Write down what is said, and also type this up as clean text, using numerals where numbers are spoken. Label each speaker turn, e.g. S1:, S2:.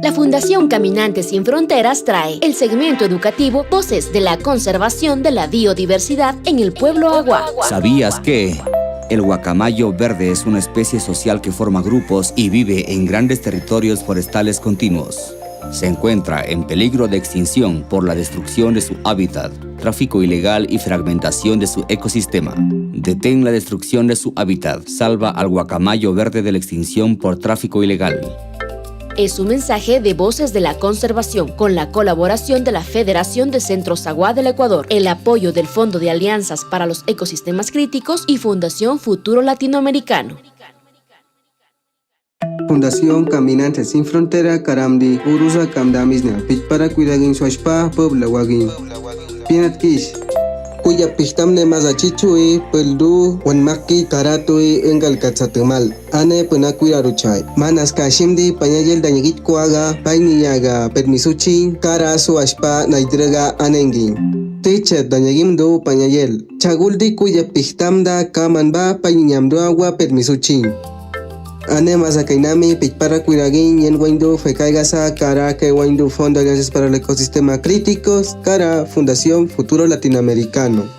S1: La Fundación Caminantes Sin Fronteras trae el segmento educativo Voces de la Conservación de la Biodiversidad en el Pueblo Agua.
S2: ¿Sabías que el guacamayo verde es una especie social que forma grupos y vive en grandes territorios forestales continuos? Se encuentra en peligro de extinción por la destrucción de su hábitat, tráfico ilegal y fragmentación de su ecosistema. Detén la destrucción de su hábitat, salva al guacamayo verde de la extinción por tráfico ilegal.
S1: Es un mensaje de Voces de la Conservación con la colaboración de la Federación de Centros Agua del Ecuador, el apoyo del Fondo de Alianzas para los Ecosistemas Críticos y Fundación Futuro Latinoamericano.
S3: Fundación Caminantes Sin Frontera Karamdi Urusa Kamdamisna Pichpara Cuidagin Swashpa Puebla Wagin Pinat Kish Kuya Pichtamne Mazachichue Peldu Wanmaki Karatue Engal Katsatemal Ane Pena Cuidaruchay Manas Kashimdi Pañayel Dañegit Kuaga Painiyaga Permisuchi Kara Swashpa Naidraga Anengin Techa Dañegimdo Pañayel Chaguldi Kuya Pichtamda Kamanba Painiamdo Agua Permisuchi Ane masakainami pichpara cuidagin yen waindu fecaigasa cara que waindu Fondo de Alianzas para el Ecosistema Críticos cara Fundación Futuro Latinoamericano.